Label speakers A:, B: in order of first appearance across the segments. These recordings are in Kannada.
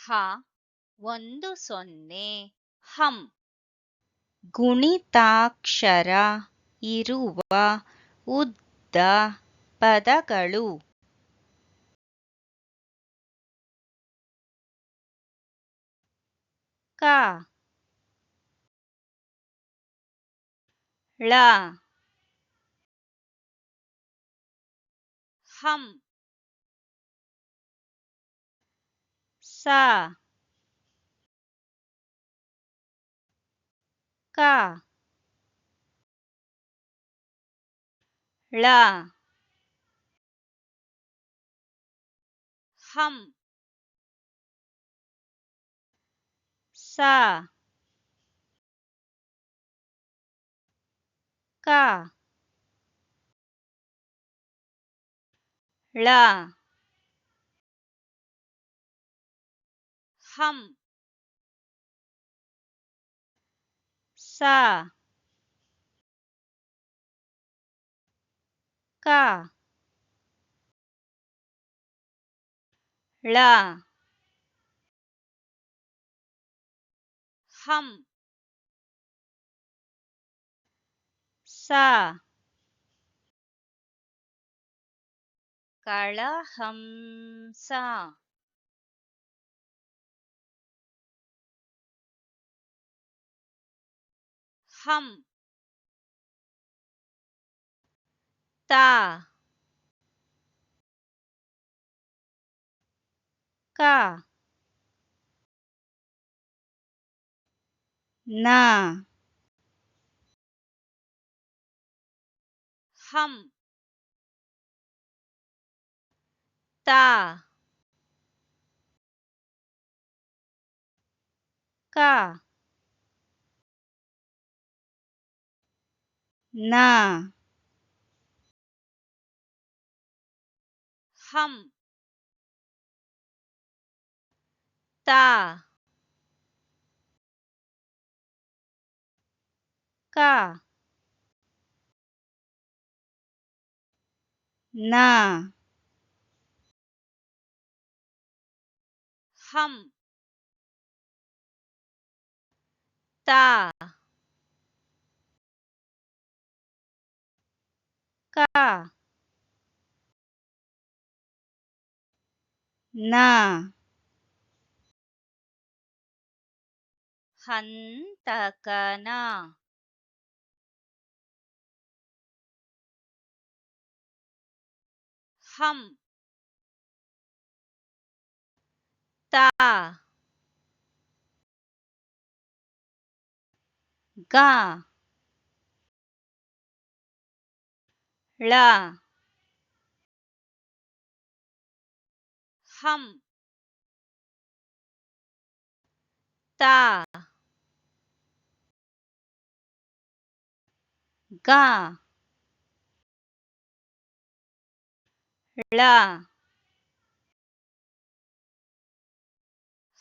A: ಹ 10 ಹಂ ಗುಣಿತಾಕ್ಷರ ಇರುವ ಉದ್ದ ಪದಗಳು. ಕ ಳ ಹಂ ಸ ಕ ಳ ಹಂ ಸ ಕ ಳ ಹಂ ಸ ಕ ಳ ಹಂ ಸ ಕಳಹಂಸ ಹಂ ತ ಕ ನ ಹಂ ತ ಕ ನ ಹಂ ತ ಕ ನ ಹಂ ತ ಕ ನ ಹಂತಕನ ಹಂ ತ ಗ ಳ ಹಂ ತ ಗ ಳ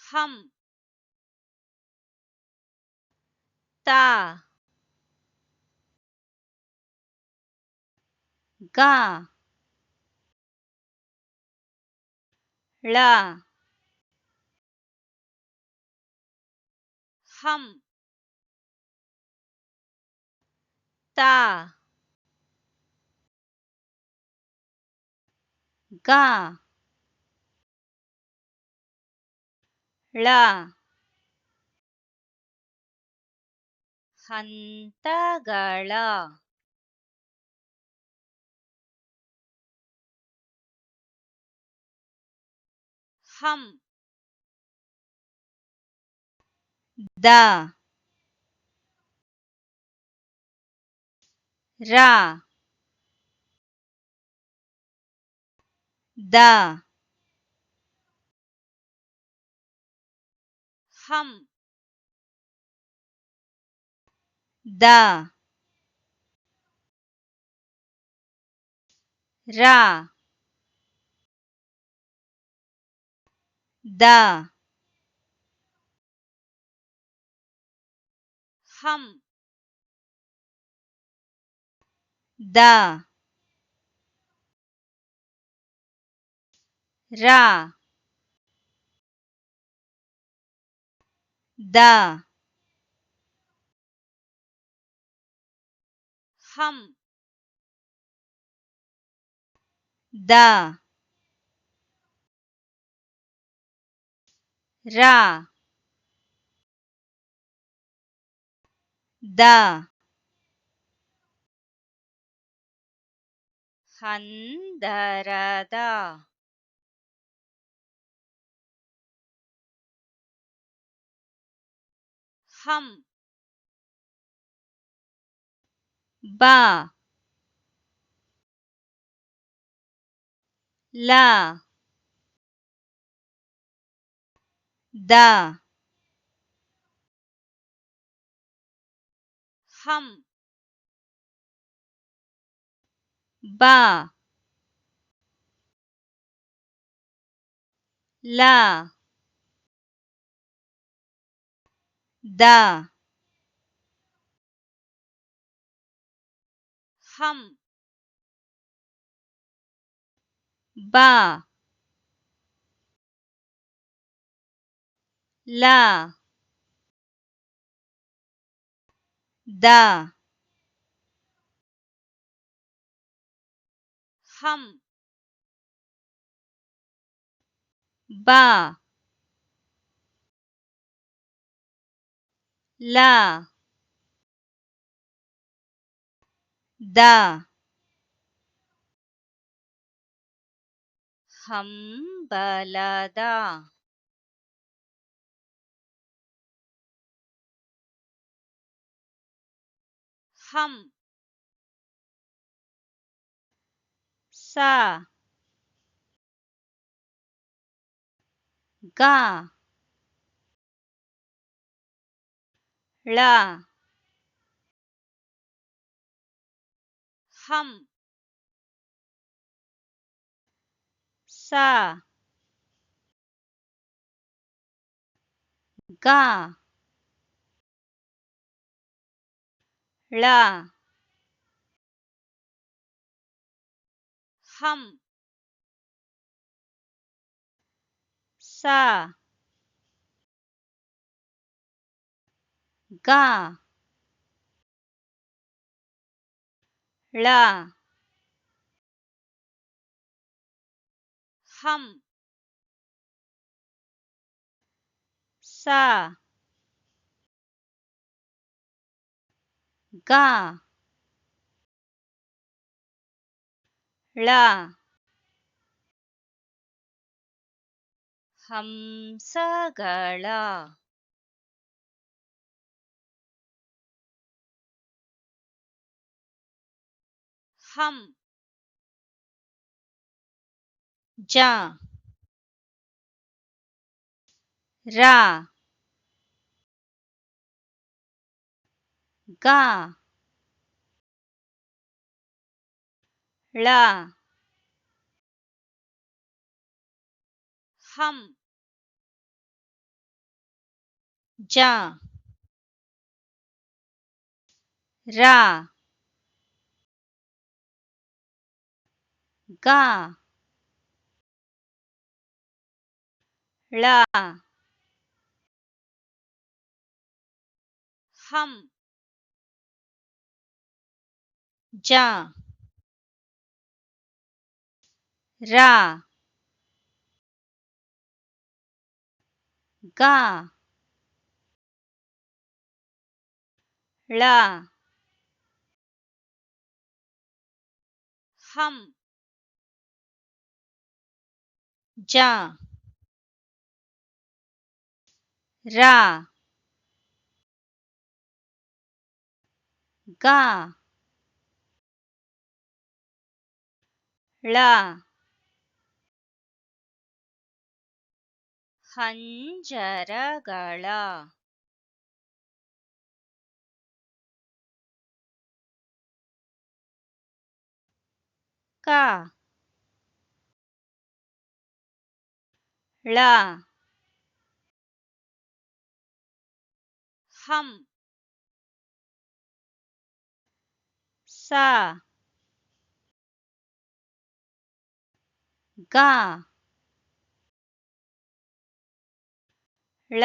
A: ಹಂ ತ ಗ ಳ ಹಂ ತ ಗ ಳ ಹಂತಗಳ ಹಂ ದ ರ ದ ಹಂ ದ ರ ದ ಹಂ ದ ರ ದ ಹಂ ದ ರ ದ ಹಂದರದ ಹಂ ಬ ಲ ದ ಹಂ ಬ ಲ ದ ಹಂ ಬ ಲ ದ ಹಂ ಬ ಲ ದ ಹಂಬಲದ ಹಂ ಸ ಗ ಳ ಹಂ ಸ ಗ ಳ ಹಂ ಸ ಗ ಳ ಹಂ ಸ ಗ ಳ ಹಂಸಗಳ ಹಂ ಜ ರ ಗ ಳ ಹಂ ಜ ರ ಗ ಳ ಹಂ ಜ ರ ಗ ಳ ಹಂ ಜ ರ ಗ ಳ ಹಂಜರಗಳ ಕ ಳ ಹಂ ಸ ಗ ಳ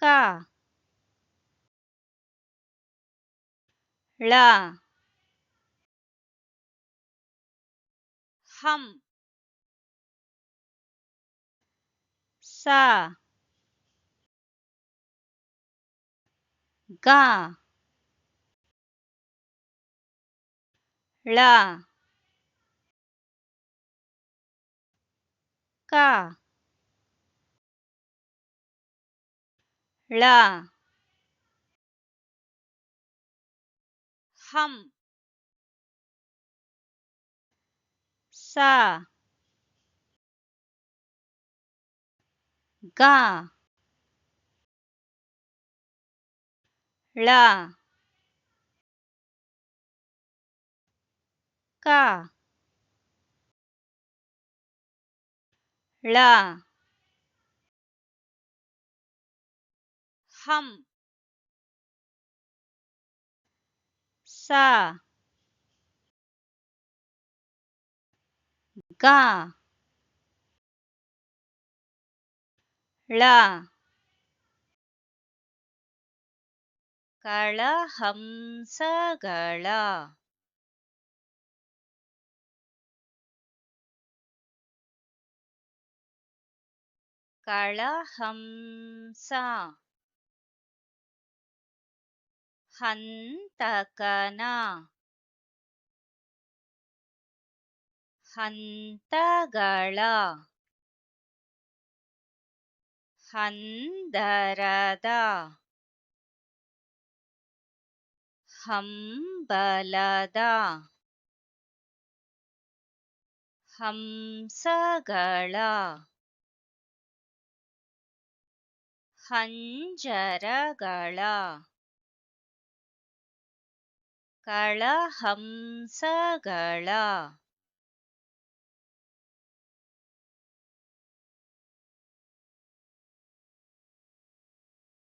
A: ಕ ಳ ಹಂ ಸ ಗ ಳ ಕ ಳ ಹಂ ಸ ಗ ಳ ಕ ಳ ಹಂ ಸ ಗ ಳ ಕಳಹಂಸಗಳ ಕಳಹಂಸ ಹಂತಕನ ಹಂತಗಳ ಹಂದರದ ಹಂಬಲದ ಹಂಸಗಳ ಹಂಜರಗಳ ಕಳಹಂಸಗಳ